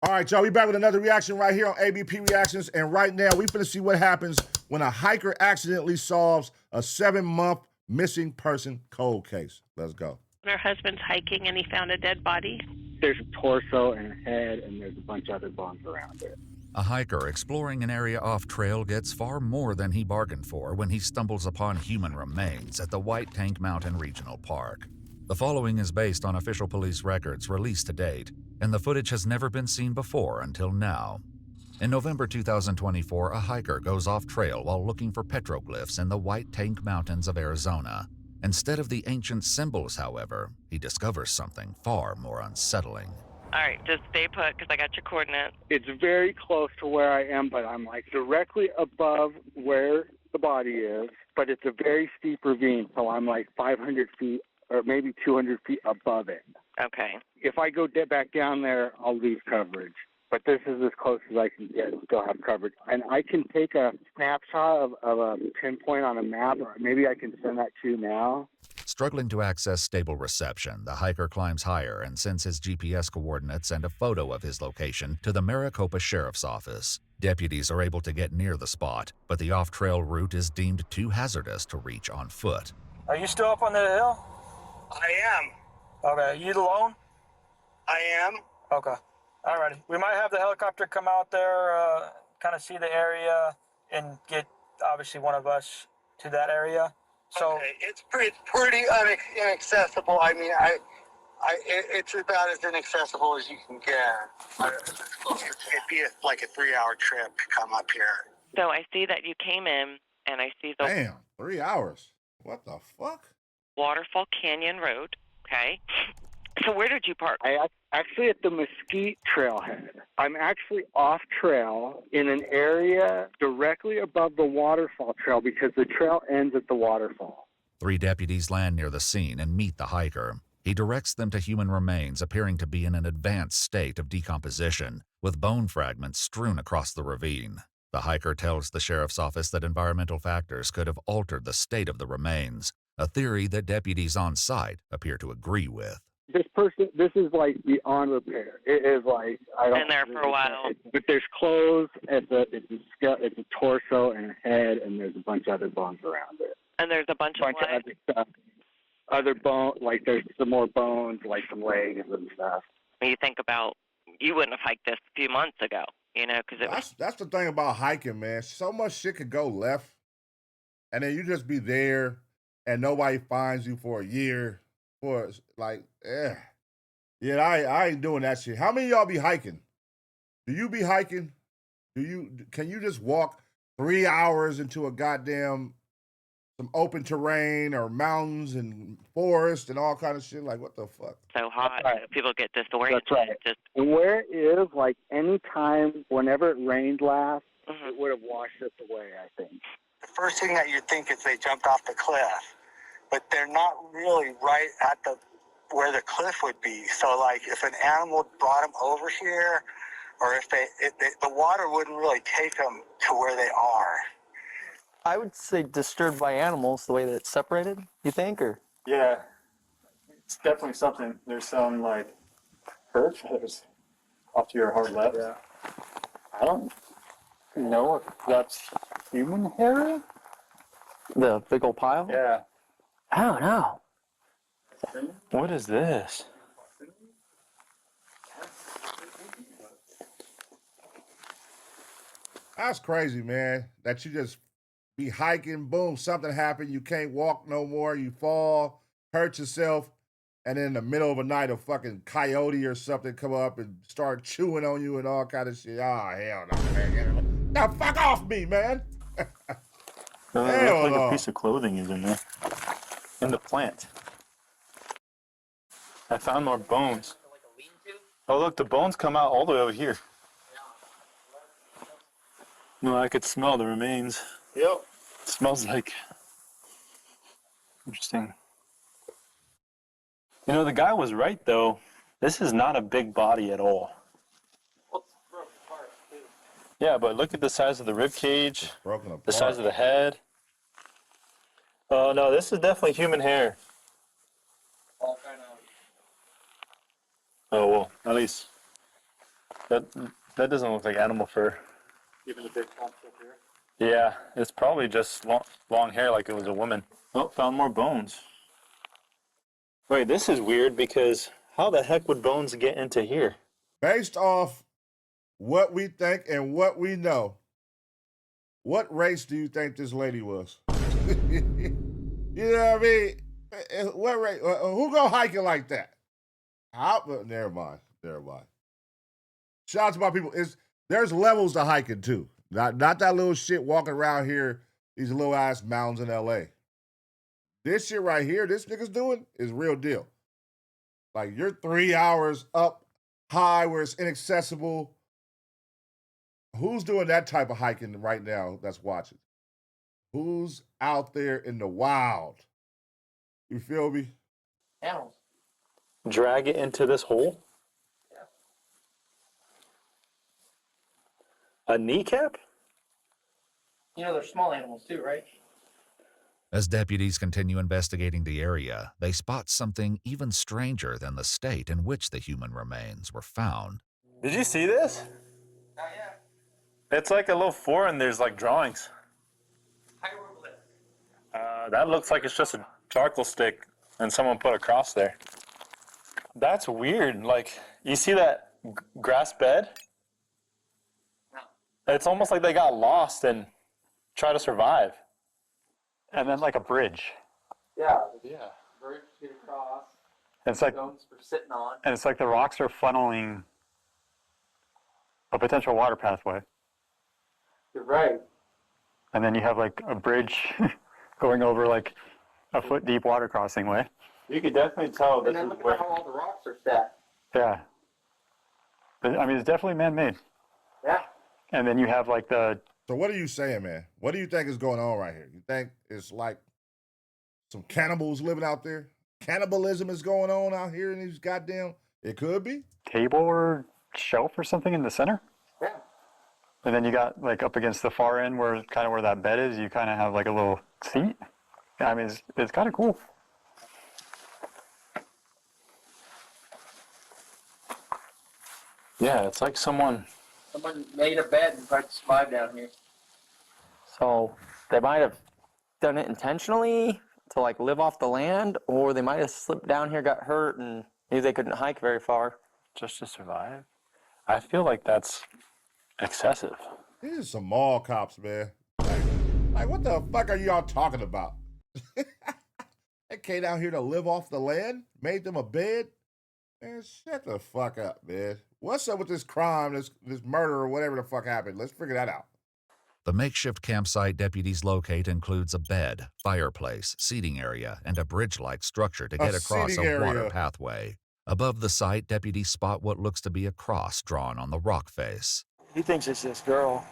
All right, y'all, we back with another reaction right here on ABP Reactions, and right now we finna see what happens when a hiker accidentally solves a 7-month missing person cold case. Let's go. Her husband's hiking and he found a dead body. There's a torso and a head, and there's a bunch of other bones around it. A hiker exploring an area off-trail gets far more than he bargained for when he stumbles upon human remains at the White Tank Mountain Regional Park. The following is based on official police records released to date, and the footage has never been seen before until now. In November 2024, a hiker goes off-trail while looking for petroglyphs in the White Tank Mountains of Arizona. Instead of the ancient symbols, however, he discovers something far more unsettling. All right, just stay put because I got your coordinates. It's very close to where I am, but I'm like directly above where the body is, but it's a very steep ravine, so I'm like 500 feet or maybe 200 feet above it. Okay. If I go back down there, I'll lose coverage. But this is as close as I can get and still have coverage. And I can take a snapshot of a pinpoint on a map, or maybe I can send that to you now. Struggling to access stable reception, the hiker climbs higher and sends his GPS coordinates and a photo of his location to the Maricopa Sheriff's Office. Deputies are able to get near the spot, but the off-trail route is deemed too hazardous to reach on foot. Are you still up on the hill? I am. Okay, you alone? I am. Okay. Alrighty. We might have the helicopter come out there, kind of see the area, and get obviously one of us to that area. So okay. It's pretty inaccessible. I mean, it's about as inaccessible as you can get. It'd be like a 3-hour trip to come up here. So I see that you came in, and I see the Damn, 3 hours. What the fuck? Waterfall Canyon Road. Okay. So where did you park? I actually at the Mesquite Trailhead. I'm actually off trail in an area directly above the waterfall trail because the trail ends at the waterfall. 3 deputies land near the scene and meet the hiker. He directs them to human remains appearing to be in an advanced state of decomposition, with bone fragments strewn across the ravine. The hiker tells the sheriff's office that environmental factors could have altered the state of the remains, a theory that deputies on site appear to agree with. This is like beyond repair. It is like, I don't. Been there for a while. But there's clothes, it's a torso and a head, and there's a bunch of other bones around it. And there's a bunch of of other stuff. Other bone, like there's some more bones, like some legs and stuff. You think about, you wouldn't have hiked this a few months ago, you know, because That's the thing about hiking, man. So much shit could go left, and then you just be there, and nobody finds you for a year. For like, yeah, I ain't doing that shit. How many of y'all be hiking? Do you be hiking? Can you just walk 3 hours into a goddamn some open terrain or mountains and forest and all kind of shit? Like, what the fuck? so hot, That's right. people get disoriented. That's right. Just, And where it is, like any time, whenever it rained last, it would have washed us away, I think. The first thing that you think is they jumped off the cliff, but they're not really right at where the cliff would be. So, like, if an animal brought them over here, or if the water wouldn't really take them to where they are. I would say disturbed by animals, the way that it's separated, you think, or? Yeah, it's definitely something. There's some, like, hurt feathers off to your hard left. Yeah. I don't know if that's human hair. The big old pile? Yeah. I don't know. What is this? That's crazy, man. That you just be hiking, boom, something happened, you can't walk no more, you fall, hurt yourself, and then in the middle of the night a fucking coyote or something come up and start chewing on you and all kind of shit. Oh, hell no, man. Now fuck off me, man. Looks like a piece of clothing is in there. In the plant. I found more bones. Oh, look, the bones come out all the way over here. No, I could smell the remains. Yep. It smells like... Interesting. You know, the guy was right, though. This is not a big body at all. Yeah, but look at the size of the rib cage, the size of the head. Oh, no, this is definitely human hair. Oh, well, at least That doesn't look like animal fur. Even the big clumps up here. Yeah, it's probably just long hair like it was a woman. Oh, found more bones. Wait, this is weird because how the heck would bones get into here? Based off what we think and what we know, what race do you think this lady was? You know what I mean? What race? Who go hiking like that? Never mind. Shout out to my people. There's levels to hiking too. Not that little shit walking around here, these little ass mountains in LA. This shit right here, this nigga's doing is real deal. Like you're 3 hours up high where it's inaccessible. Who's doing that type of hiking right now that's watching? Who's out there in the wild? You feel me? Animals. Drag it into this hole? A kneecap? You know, they're small animals too, right? As deputies continue investigating the area, they spot something even stranger than the state in which the human remains were found. Did you see this? Not yet. It's like a little fort and there's like drawings. That looks like it's just a charcoal stick and someone put a cross there. That's weird. Like, you see that grass bed? No. It's almost like they got lost and try to survive. And then like a bridge. Yeah. Bridge to get across. And it's like Stones for sitting on. And it's like the rocks are funneling a potential water pathway. You're right. And then you have like a bridge going over like a foot deep water crossing way. You could definitely tell this And then is look at where... how all the rocks are stacked. Yeah. But, I mean, it's definitely man-made. Yeah. And then you have like the... So what are you saying, man? What do you think is going on right here? You think it's like some cannibals living out there? Cannibalism is going on out here in these goddamn... It could be. Table or shelf or something in the center? Yeah. And then you got like up against the far end where kind of where that bed is, you kind of have like a little seat. I mean, it's kind of cool. Yeah, it's like someone made a bed and tried to survive down here. So they might have done it intentionally to like live off the land, or they might have slipped down here, got hurt, and maybe they couldn't hike very far. just to survive. I feel like that's excessive. These are some mall cops, man. Like what the fuck are y'all talking about? They came down here to live off the land, made them a bed. Man, shut the fuck up, man. What's up with this crime, this murder, or whatever the fuck happened? Let's figure that out. The makeshift campsite deputies locate includes a bed, fireplace, seating area, and a bridge-like structure to get across a water pathway. Above the site, deputies spot what looks to be a cross drawn on the rock face. He thinks it's this girl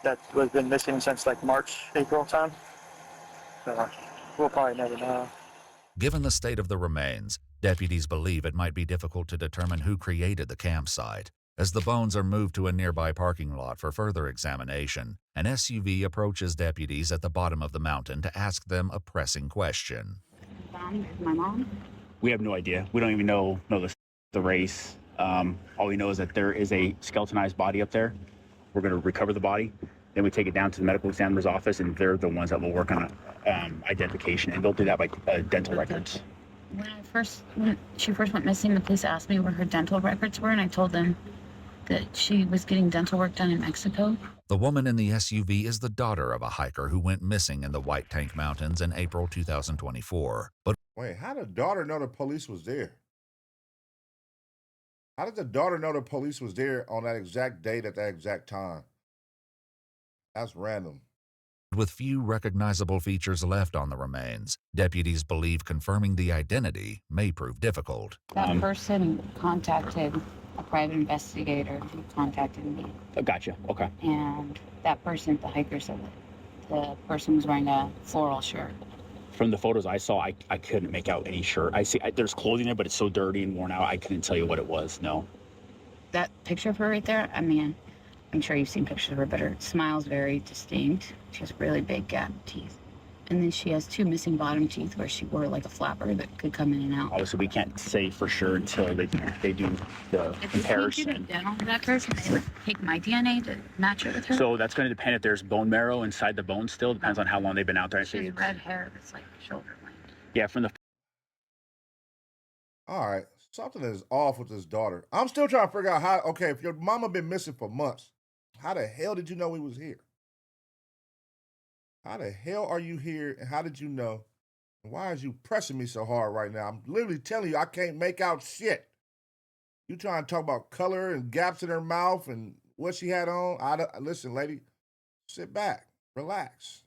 that has been missing since like March, April time. So we'll probably never know. Given the state of the remains, deputies believe it might be difficult to determine who created the campsite. As the bones are moved to a nearby parking lot for further examination, an SUV approaches deputies at the bottom of the mountain to ask them a pressing question. My mom? We have no idea. We don't even know the race. All we know is that there is a skeletonized body up there. We're going to recover the body. Then we take it down to the medical examiner's office, and they're the ones that will work on identification, and they'll do that by dental records. When she first went missing, the police asked me where her dental records were, and I told them that she was getting dental work done in Mexico. The woman in the SUV is the daughter of a hiker who went missing in the White Tank Mountains in April 2024. But wait, how did the daughter know the police was there? How did the daughter know the police was there on that exact date at that exact time? That's random. with few recognizable features left on the remains, deputies believe confirming the identity may prove difficult. That person contacted a private investigator who contacted me. Gotcha. Okay. And that person, the hiker, said that the person was wearing a floral shirt. From the photos I saw, I couldn't make out any shirt. There's clothing there, but it's so dirty and worn out, I couldn't tell you what it was, no. That picture of her right there, I mean, I'm sure you've seen pictures of her, but her smile's very distinct. She has really big gap teeth. And then she has 2 missing bottom teeth where she wore like a flapper that could come in and out. Obviously, we can't say for sure until they do the If comparison. we can't get a dental record, they would take my DNA to match it with her. So that's going to depend if there's bone marrow inside the bone still. Depends on how long they've been out there. She has red hair that's like shoulder length. Yeah, from the. All right, something is off with this daughter. I'm still trying to figure out how. Okay, if your mama been missing for months, how the hell did you know he was here? How the hell are you here, and how did you know? And why is you pressing me so hard right now? I'm literally telling you I can't make out shit. You trying to talk about color and gaps in her mouth and what she had on? Listen, lady, sit back, relax.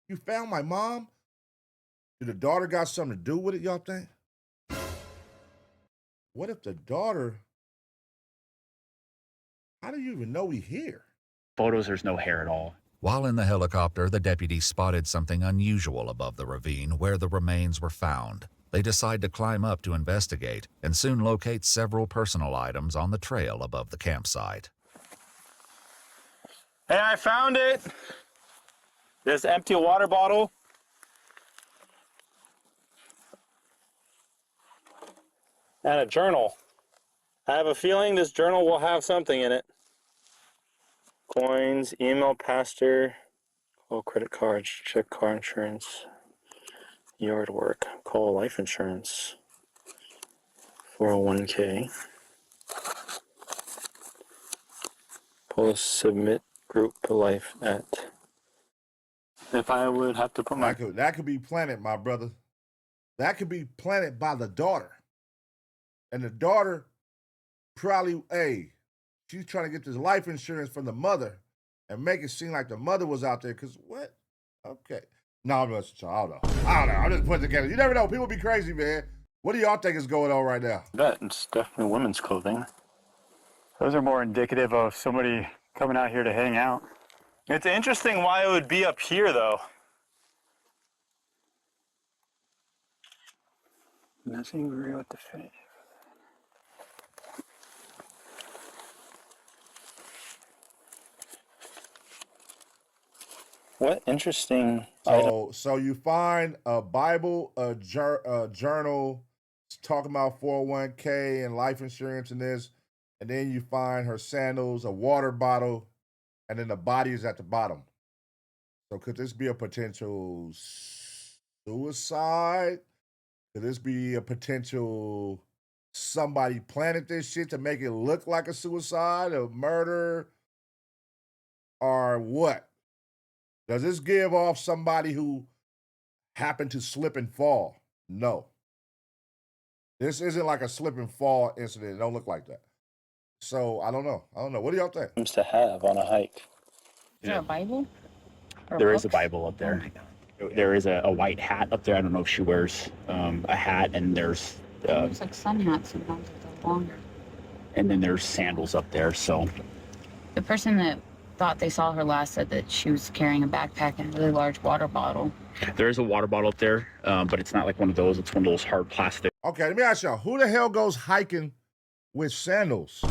You found my mom? Did the daughter got something to do with it, y'all think? What if the daughter... How do you even know we here? Photos, there's no hair at all. While in the helicopter, the deputies spotted something unusual above the ravine where the remains were found. They decide to climb up to investigate and soon locate several personal items on the trail above the campsite. Hey, I found it! This empty water bottle. And a journal. I have a feeling this journal will have something in it. Coins, email, pastor, call credit cards, check car insurance, yard work, call life insurance, 401k, pull submit group life at. If I would have to put my... That could be planted, my brother. That could be planted by the daughter. And the daughter probably, she's trying to get this life insurance from the mother and make it seem like the mother was out there. Because what? Okay. No, I don't know. I'm just putting it together. You never know. People be crazy, man. What do y'all think is going on right now? That it's definitely women's clothing. Those are more indicative of somebody coming out here to hang out. It's interesting why it would be up here, though. Nothing real with the finish. What interesting. So you find a Bible, a journal talking about 401k and life insurance and this, and then you find her sandals, a water bottle, and then the body is at the bottom. So could this be a potential suicide? Could this be a potential somebody planted this shit to make it look like a suicide, a murder, or what? Does this give off somebody who happened to slip and fall? No. This isn't like a slip and fall incident. It don't look like that. So I don't know. What do y'all think? Seems to have on a hike. Is there a Bible? There is a Bible up there. There is a white hat up there. I don't know if she wears a hat, and there's... It's like sun hats sometimes, they're longer. And then there's sandals up there, so... The person that thought they saw her last said that she was carrying a backpack and a really large water bottle. There is a water bottle up there, but it's not like one of those. It's one of those hard plastic. Okay, let me ask y'all, who the hell goes hiking with sandals?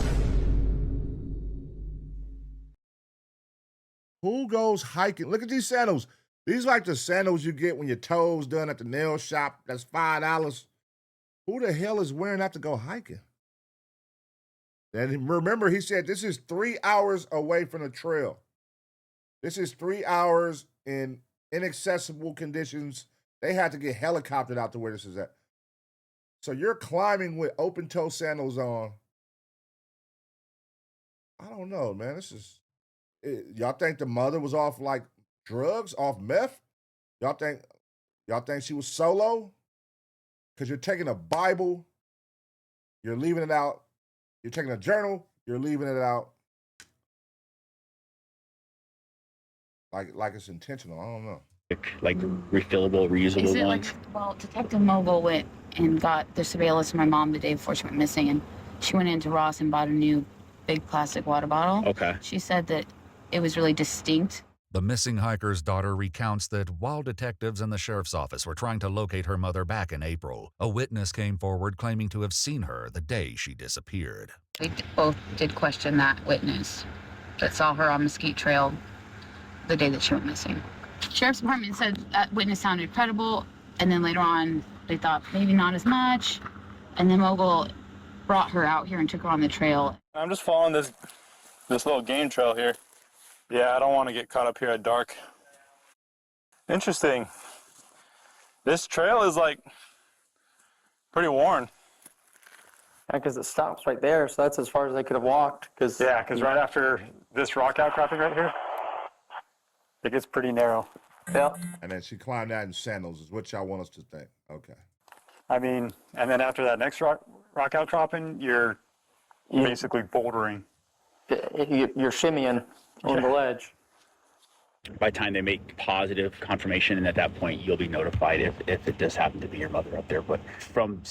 Who goes hiking? Look at these sandals. These like the sandals you get when your toes done at the nail shop. That's $5. Who the hell is wearing that to go hiking? And remember, he said this is 3 hours away from the trail. This is 3 hours in inaccessible conditions. They had to get helicoptered out to where this is at. So you're climbing with open-toe sandals on. I don't know, man. Y'all think the mother was off like drugs, off meth? Y'all think she was solo? Because you're taking a Bible, you're leaving it out. You're taking a journal, you're leaving it out. Like it's intentional. I don't know. Like refillable, reusable Is it ones. Well, Detective Mogul went and got the surveillance of my mom the day before she went missing, and she went into Ross and bought a new big plastic water bottle. Okay. She said that it was really distinct. The missing hiker's daughter recounts that while detectives in the sheriff's office were trying to locate her mother back in April, a witness came forward claiming to have seen her the day she disappeared. We both did question that witness that saw her on Mesquite Trail the day that she went missing. Sheriff's Department said that witness sounded credible, and then later on they thought maybe not as much, and then Mogul brought her out here and took her on the trail. I'm just following this little game trail here. Yeah, I don't want to get caught up here at dark. Interesting. This trail is like pretty worn. Yeah, because it stops right there, so that's as far as they could have walked. Yeah, because right after this rock outcropping right here, it gets pretty narrow. Yeah. And then she climbed that in sandals, is what y'all want us to think. Okay. I mean, and then after that next rock outcropping, you're basically bouldering. You're shimmying on the ledge. By the time they make positive confirmation, and at that point you'll be notified if it does happen to be your mother up there. But from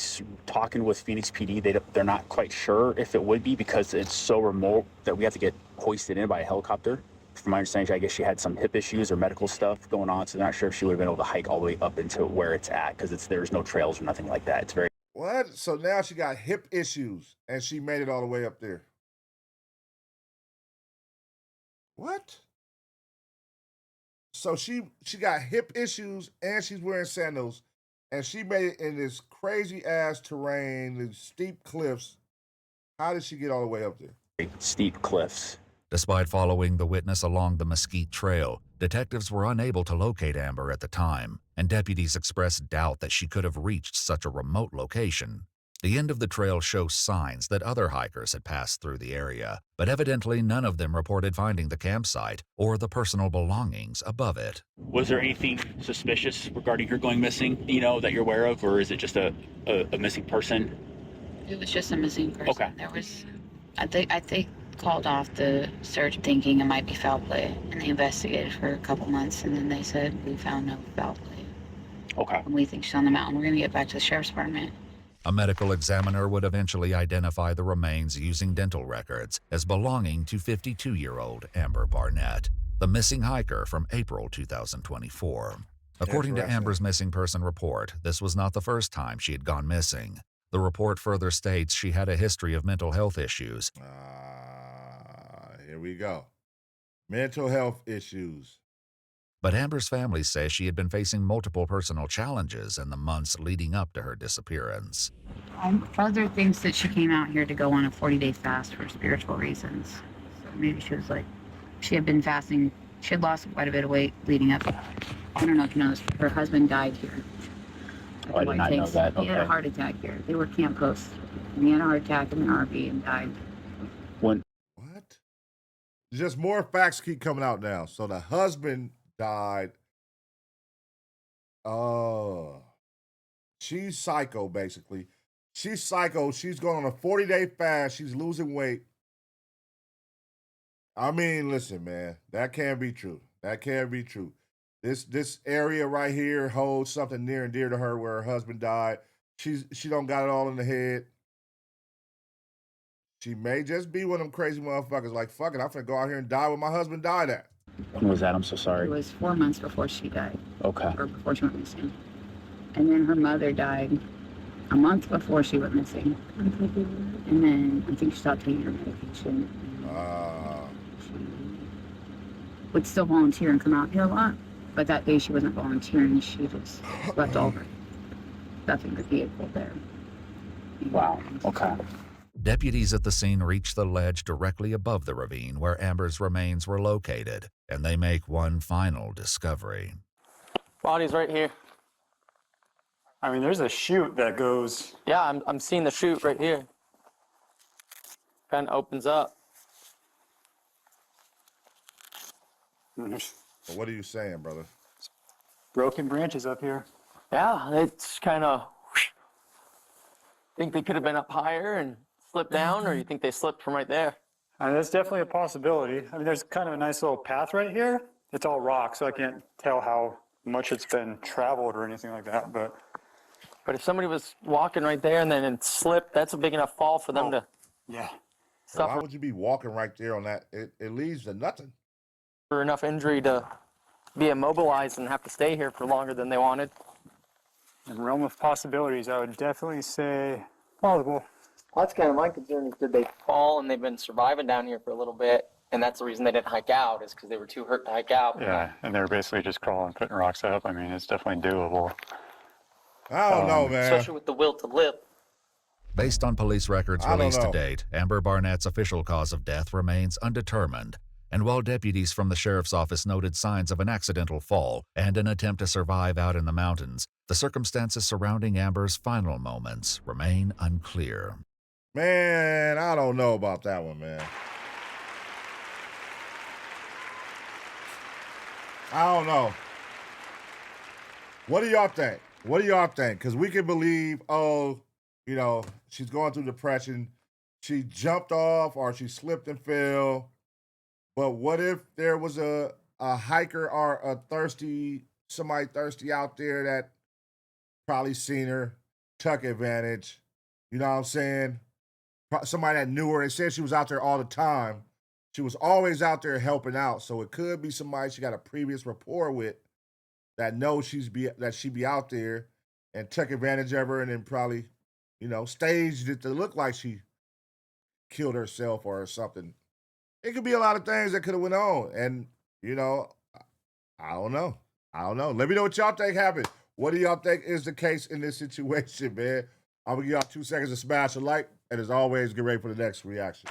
talking with Phoenix PD, they're not quite sure if it would be, because it's so remote that we have to get hoisted in by a helicopter. From my understanding, I guess she had some hip issues or medical stuff going on, so they're not sure if she would have been able to hike all the way up into where it's at, because there's no trails or nothing like that. It's very... What? So now she got hip issues, and she made it all the way up there. What? So she got hip issues, and she's wearing sandals, and she made it in this crazy ass terrain, these steep cliffs. How did she get all the way up there? Steep cliffs. Despite following the witness along the Mesquite Trail, detectives were unable to locate Amber at the time, and deputies expressed doubt that she could have reached such a remote location. The end of the trail shows signs that other hikers had passed through the area, but evidently none of them reported finding the campsite or the personal belongings above it. Was there anything suspicious regarding her going missing, that you're aware of, or is it just a missing person? It was just a missing person. Okay. There was, I think called off the search thinking it might be foul play, and they investigated for a couple months, and then they said we found no foul play. Okay. And we think she's on the mountain. We're going to get back to the sheriff's department. A medical examiner would eventually identify the remains using dental records as belonging to 52-year-old Amber Barnett, the missing hiker from April 2024. According to Amber's missing person report, this was not the first time she had gone missing. The report further states she had a history of mental health issues. Here we go. Mental health issues. But Amber's family says she had been facing multiple personal challenges in the months leading up to her disappearance. Father thinks that she came out here to go on a 40-day fast for spiritual reasons. So maybe she had been fasting. She had lost quite a bit of weight leading up. I don't know if you know this, her husband died here. Oh, I did not know that. He had a heart attack here. They were camp hosts. And he had a heart attack in an RV and died. What? Just more facts keep coming out now. So the husband died. She's psycho, basically. She's psycho. She's going on a 40-day fast. She's losing weight. I mean, listen, man, that can't be true. That can't be true. This area right here holds something near and dear to her, where her husband died. She don't got it all in the head. She may just be one of them crazy motherfuckers like, fuck it, I'm finna go out here and die where my husband died at. When was that? I'm so sorry. It was 4 months before she died. Okay. Or before she went missing. And then her mother died a month before she went missing. And then I think she stopped taking her medication. She would still volunteer and come out here a lot. But that day she wasn't volunteering. She just left all her stuff in the vehicle there. Wow. Okay. Deputies at the scene reach the ledge directly above the ravine where Amber's remains were located, and they make one final discovery. Body's right here. I mean, there's a chute that goes... Yeah, I'm seeing the chute right here. Kind of opens up. What are you saying, brother? Broken branches up here. Yeah, it's kind of... Think they could have been up higher and slipped down, or you think they slipped from right there? That's definitely a possibility. I mean, there's kind of a nice little path right here. It's all rock, so I can't tell how much it's been traveled or anything like that, but if somebody was walking right there and then it slipped, that's a big enough fall for them to... Yeah. Why would you be walking right there on that? It leads to nothing. For enough injury to be immobilized and have to stay here for longer than they wanted. In the realm of possibilities, I would definitely say plausible. Well, that's kind of my concern, is did they fall and they've been surviving down here for a little bit, And that's the reason they didn't hike out, is because they were too hurt to hike out. Yeah, and they were basically just crawling, putting rocks up. I mean, it's definitely doable. I don't know, man. Especially with the will to live. Based on police records I don't released to know. date, Amber Barnett's official cause of death remains undetermined. And while deputies from the sheriff's office noted signs of an accidental fall and an attempt to survive out in the mountains, the circumstances surrounding Amber's final moments remain unclear. Man, I don't know about that one, man. I don't know. What do y'all think? What do y'all think? Because we can believe, oh, you know, she's going through depression. She jumped off or she slipped and fell. But what if there was a hiker or somebody thirsty out there that probably seen her, took advantage? You know what I'm saying? Somebody that knew her. They said she was out there all the time. She was always out there helping out. So it could be somebody she got a previous rapport with that knows that she be out there and took advantage of her and then probably, you know, staged it to look like she killed herself or something. It could be a lot of things that could have went on. And, you know, I don't know. Let me know what y'all think happened. What do y'all think is the case in this situation, man? I'm going to give y'all 2 seconds to smash a like. And as always, get ready for the next reaction.